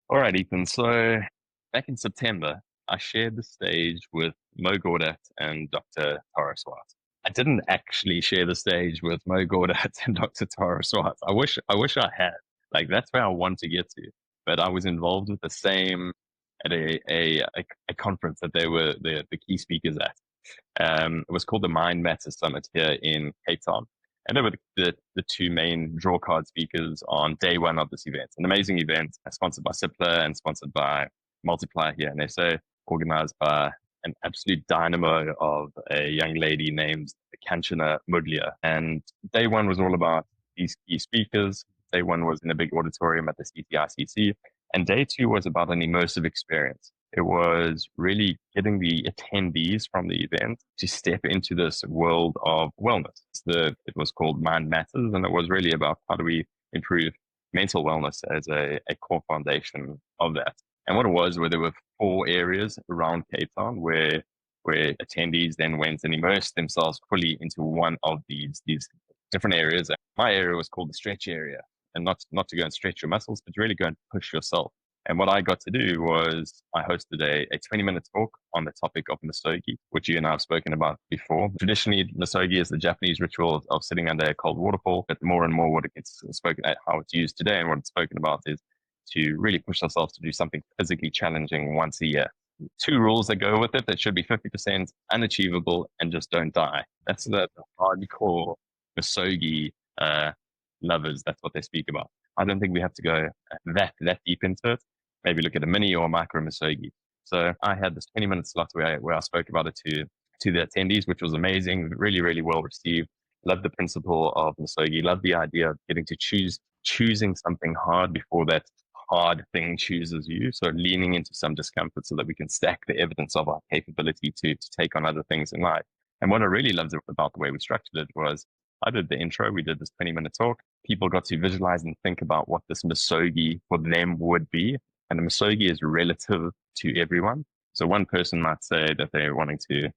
All right, Ethan. So back in September, I shared the stage with Mo Gawdat and Dr. Tara Swart. I didn't actually share the stage with Mo Gawdat and Dr. Tara Swart. I wish I had. Like that's where I want to get to. But I was involved with the same at a conference that they were the key speakers at. It was called the Mind Matter Summit here in Cape Town. And they were the two main draw card speakers on day one of this event. An amazing event sponsored by Cipla and sponsored by Multiply here in SA, organized by an absolute dynamo of a young lady named Kanchana Mudlia. And day one was all about these key speakers. Day one was in a big auditorium at the CTICC. And day two was about an immersive experience. It was really getting the attendees from the event to step into this world of wellness. It was called Mind Matters, and it was really about how do we improve mental wellness as a core foundation of that. And what it was, where there were four areas around Cape Town where attendees then went and immersed themselves fully into one of these different areas. My area was called the stretch area, and not to go and stretch your muscles, but to really go and push yourself. And what I got to do was I hosted a 20-minute talk on the topic of misogi, which you and I have spoken about before. Traditionally, misogi is the Japanese ritual of sitting under a cold waterfall, but more and more what it gets spoken at, how it's used today and what it's spoken about is to really push ourselves to do something physically challenging once a year. Two rules that go with it that should be 50% unachievable and just don't die. That's the hardcore misogi lovers. That's what they speak about. I don't think we have to go that deep into it. Maybe look at a mini or a micro misogi. So I had this 20-minute slot where I spoke about it to the attendees, which was amazing, really, really well received. Loved the principle of misogi, loved the idea of getting to choosing something hard before that hard thing chooses you. So leaning into some discomfort so that we can stack the evidence of our capability to take on other things in life. And what I really loved about the way we structured it was I did the intro, we did this 20-minute talk. People got to visualize and think about what this misogi for them would be. And the misogi is relative to everyone. So one person might say that they're wanting to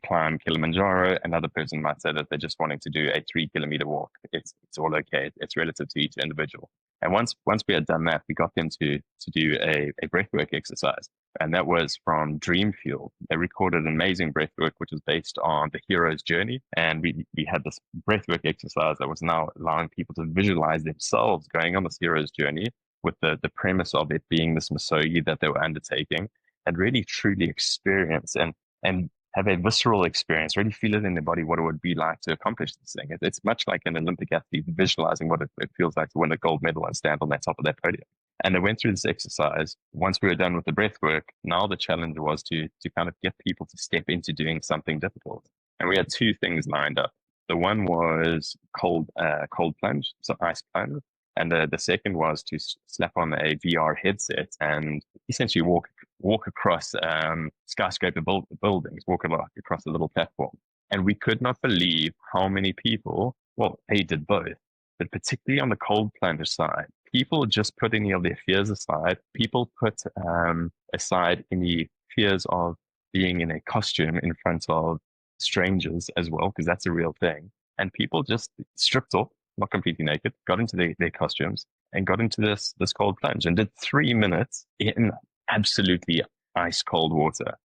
climb Kilimanjaro. Another person might say that they're just wanting to do a 3 kilometer walk. It's all okay. It's relative to each individual. And once we had done that, we got them to do a breathwork exercise. And that was from Dream Fuel. They recorded an amazing breathwork, which was based on the hero's journey. And we had this breathwork exercise that was now allowing people to visualize themselves going on this hero's journey with the premise of it being this misogi that they were undertaking and really truly experience and have a visceral experience, really feel it in their body what it would be like to accomplish this thing. It's much like an Olympic athlete visualizing what it feels like to win a gold medal and stand on that top of that podium. And they went through this exercise. Once we were done with the breath work, now the challenge was to kind of get people to step into doing something difficult. And we had two things lined up. The one was cold plunge, so ice plunge. And the second was to slap on a VR headset and essentially walk across skyscraper buildings, walk across a little platform. And we could not believe how many people, well, they did both, but particularly on the cold plunge side, people just put any of their fears aside. People put aside any fears of being in a costume in front of strangers as well, because that's a real thing. And people just stripped off, not completely naked, got into their costumes and got into this cold plunge and did 3 minutes in absolutely ice cold water.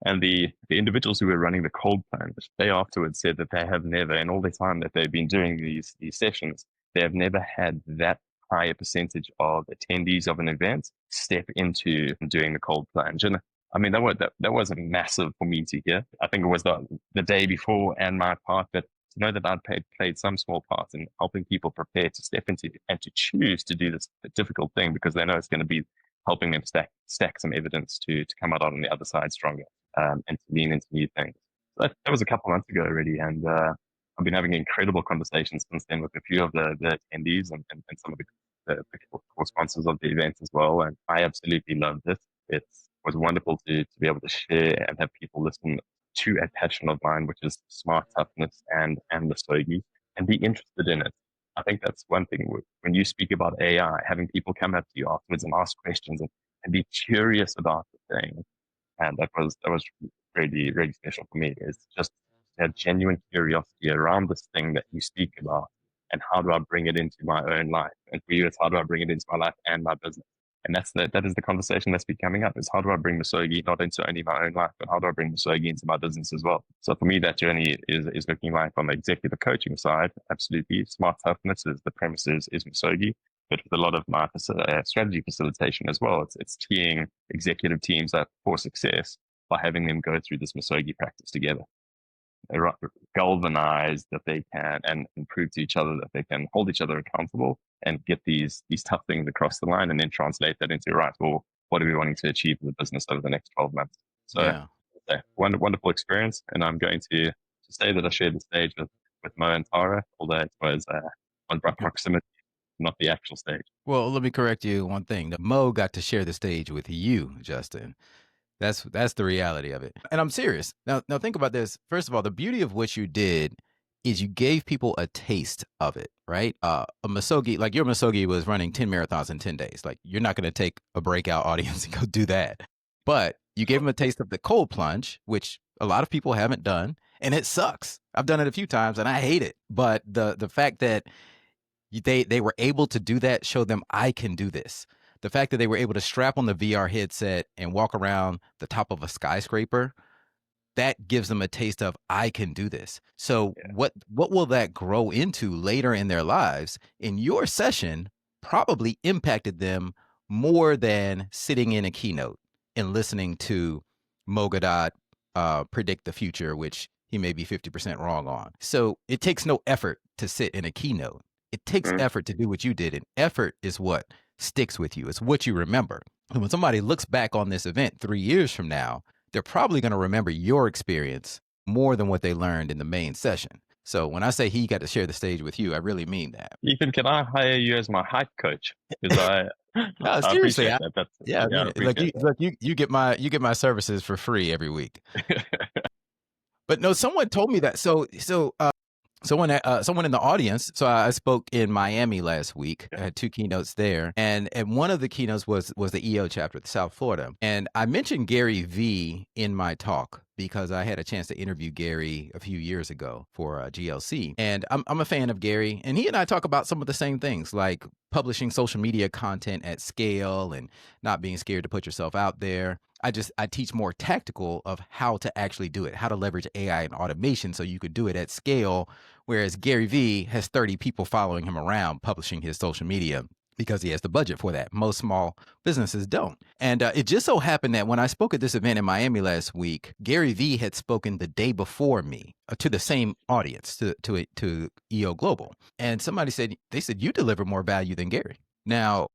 And the individuals who were running the cold plunge, they afterwards said that they have never, in all the time that they've been doing these sessions, they have never had that higher percentage of attendees of an event step into doing the cold plunge. And I mean, that was massive for me to hear. I think it was the day before and my part, but to know that I'd played some small part in helping people prepare to step into and to choose to do this difficult thing because they know it's going to be helping them stack some evidence to come out on the other side stronger and to lean into new things. So that was a couple of months ago already, and I've been having incredible conversations since then with a few of the attendees and some of the core sponsors of the event as well. And I absolutely loved it. It was wonderful to be able to share and have people listen to a passion of mine, which is smart toughness and the misogi, and be interested in it. I think that's one thing when you speak about AI, having people come up to you afterwards and ask questions and be curious about the thing. And that was really, really special for me. It's just a genuine curiosity around this thing that you speak about and how do I bring it into my own life? And for you, it's how do I bring it into my life and my business? And that is the conversation that's been coming up, is how do I bring misogi not into only my own life, but how do I bring misogi into my business as well? So for me, that journey is looking like on the executive coaching side, absolutely. Smart toughness is the premises is misogi, but with a lot of my strategy facilitation as well, it's teeing executive teams up for success by having them go through this misogi practice together. They're galvanized that they can and prove to each other that they can hold each other accountable and get these tough things across the line, and then translate that into, right, well, what are we wanting to achieve in the business over the next 12 months? So Yeah. wonderful experience. And I'm going to say that I shared the stage with Mo and Tara, although it was on proximity, not the actual stage. Well, let me correct you one thing. Mo got to share the stage with you, Justin. That's the reality of it. And I'm serious. Now think about this. First of all, the beauty of what you did is you gave people a taste of it, right? A misogi, like your misogi was running 10 marathons in 10 days. Like you're not going to take a breakout audience and go do that. But you gave them a taste of the cold plunge, which a lot of people haven't done, and it sucks. I've done it a few times and I hate it. But the fact that they were able to do that showed them I can do this. The fact that they were able to strap on the VR headset and walk around the top of a skyscraper, that gives them a taste of I can do this. So Yeah. what will that grow into later in their lives? In your session probably impacted them more than sitting in a keynote and listening to Mo Godot predict the future, which he may be 50% wrong on. So it takes no effort to sit in a keynote. It takes effort to do what you did, and effort is what sticks with you. It's what you remember. And when somebody looks back on this event 3 years from now, they're probably going to remember your experience more than what they learned in the main session. So when I say he got to share the stage with you, I really mean that. Ethan, can I hire you as my hype coach? Because No, I seriously. appreciate that. Yeah, I I mean it. Like appreciate you get my services for free every week. that. But no, someone told me that. Someone in the audience. So I spoke in Miami last week. I had 2 keynotes there, and one of the keynotes was the EO chapter of South Florida. And I mentioned Gary V in my talk because I had a chance to interview Gary a few years ago for GLC, and I'm a fan of Gary, and he and I talk about some of the same things, like publishing social media content at scale and not being scared to put yourself out there. I teach more tactical of how to actually do it, how to leverage AI and automation so you could do it at scale. Whereas Gary V has 30 people following him around publishing his social media because he has the budget for that. Most small businesses don't. And it just so happened that when I spoke at this event in Miami last week, Gary V had spoken the day before me to the same audience, to EO Global. And somebody said, you deliver more value than Gary. Now,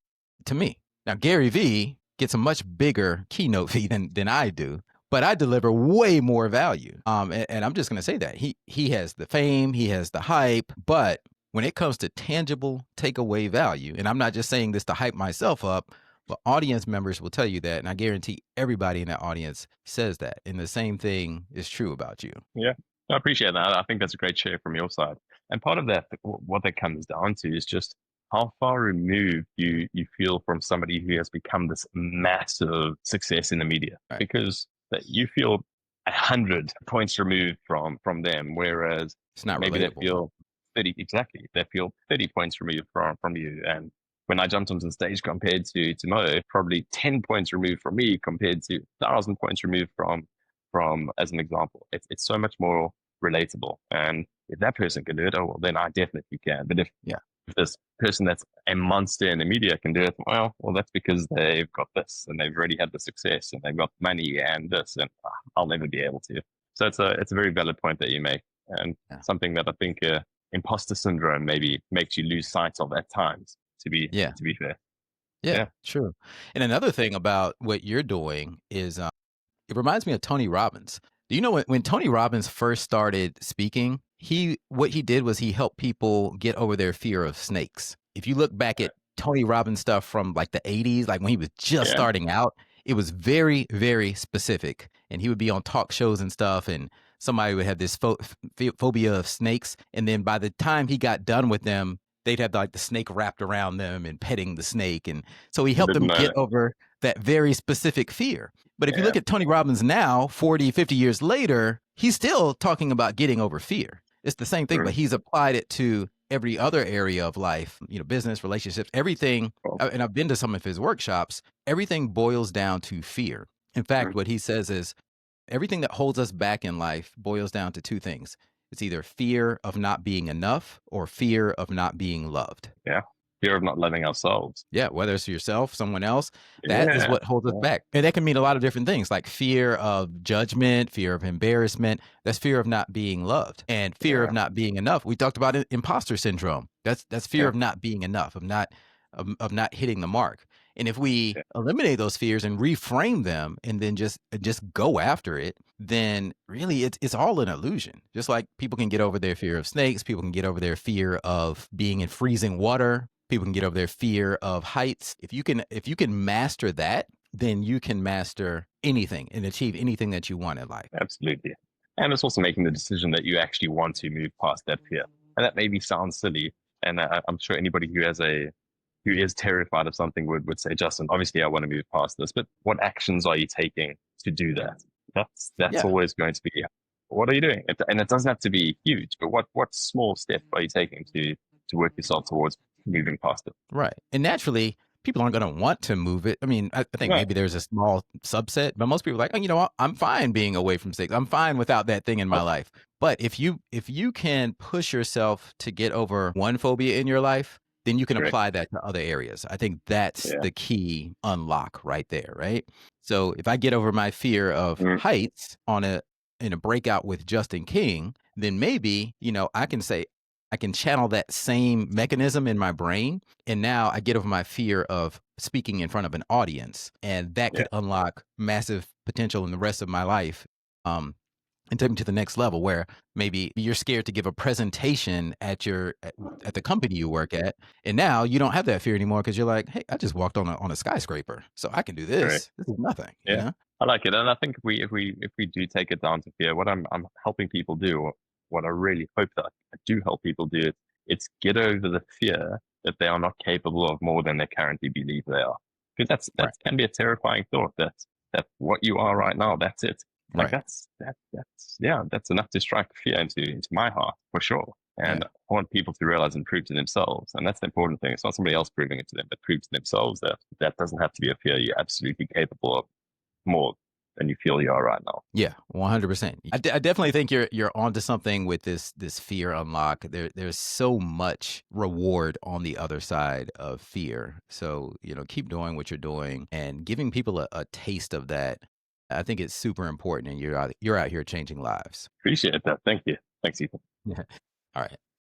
to me. Now, Gary V gets a much bigger keynote fee than I do, but I deliver way more value. And I'm just going to say that he has the fame, he has the hype, but when it comes to tangible takeaway value, and I'm not just saying this to hype myself up, but audience members will tell you that, and I guarantee everybody in that audience says that. And the same thing is true about you. Yeah, I appreciate that. I think that's a great share from your side. And part of that, what that comes down to is just how far removed you feel from somebody who has become this massive success in the media, Right. because that you feel 100 points removed from them, whereas It's not maybe relatable. they feel 30 exactly. They feel 30 points removed from you. And when I jumped onto the stage compared to Mo, probably 10 points removed from me compared to 1,000 points removed from as an example. It's so much more relatable. And if that person can do it, oh well, then I definitely can. But if this person that's a monster in the media can do it, well, that's because they've got this and they've already had the success and they've got money and this, and I'll never be able to. So it's a very valid point that you make, and something that I think imposter syndrome maybe makes you lose sight of at times. To be fair. Yeah, true. And another thing about what you're doing is it reminds me of Tony Robbins. Do you know when Tony Robbins first started speaking, what he did was he helped people get over their fear of snakes. If you look back at Tony Robbins stuff from like the 80s, like when he was just starting out, it was very, very specific. And he would be on talk shows and stuff, and somebody would have this phobia of snakes. And then by the time he got done with them, they'd have like the snake wrapped around them and petting the snake. And so he helped them get over that very specific fear. But if you look at Tony Robbins now, 40, 50 years later, he's still talking about getting over fear. It's the same thing, but he's applied it to every other area of life, business, relationships, everything. Well, And I've been to some of his workshops. Everything boils down to fear. In fact, mm, what he says is everything that holds us back in life boils down to two things. It's either fear of not being enough or fear of not being loved. yeah. Fear of not loving ourselves. Yeah, whether it's yourself, someone else, that is Yeah. what holds us Yeah. back. And that can mean a lot of different things, like fear of judgment, fear of embarrassment. That's fear of not being loved and fear of Yeah. not being enough. We talked about imposter syndrome. That's fear Yeah. of not being enough, of not hitting the mark. And if we Yeah. eliminate those fears and reframe them and then just go after it, then really it's all an illusion. Just like people can get over their fear of snakes, people can get over their fear of being in freezing water, people can get over their fear of heights. If you can master that, then you can master anything and achieve anything that you want in life. Absolutely. And it's also making the decision that you actually want to move past that fear. And that maybe sounds silly. And I'm sure anybody who is terrified of something would say, Justin, obviously I want to move past this, but what actions are you taking to do that? That's Yeah. always going to be, what are you doing? And it doesn't have to be huge, but what small step are you taking to work yourself towards moving past it? Right. And naturally, people aren't going to want to move it. I mean, I think No, maybe there's a small subset, but most people are like, oh, I'm fine being away from six. I'm fine without that thing in my oh, life. But if you can push yourself to get over one phobia in your life, then you can correct. apply that to other areas. I think that's Yeah. the key unlock right there, right? So if I get over my fear of Mm, heights in a breakout with Justin King, then maybe, I can channel that same mechanism in my brain. And now I get over my fear of speaking in front of an audience. And that yeah. could unlock massive potential in the rest of my life. And take me to the next level where maybe you're scared to give a presentation at the company you work at. And now you don't have that fear anymore because you're like, hey, I just walked on a skyscraper. So I can do Correct. this. This is nothing, you Yeah. know? I like it. And I think if we do take it down to fear, what I'm helping people do, or what I really hope that I do help people do, it's get over the fear that they are not capable of more than they currently believe they are. Because that Right. can be a terrifying thought that what you are right now, that's it. Like Right. that's yeah, that's enough to strike fear into my heart for sure. Yeah. And I want people to realize and prove to themselves. And that's the important thing. It's not somebody else proving it to them, but prove to themselves that that doesn't have to be a fear. You're absolutely capable of more than you feel you are right now. Yeah, 100%. I definitely think you're onto something with this fear unlock. There's so much reward on the other side of fear. So, keep doing what you're doing and giving people a taste of that. I think it's super important and you're out here changing lives. Appreciate that. Thank you. Thanks, Ethan. Yeah. All right.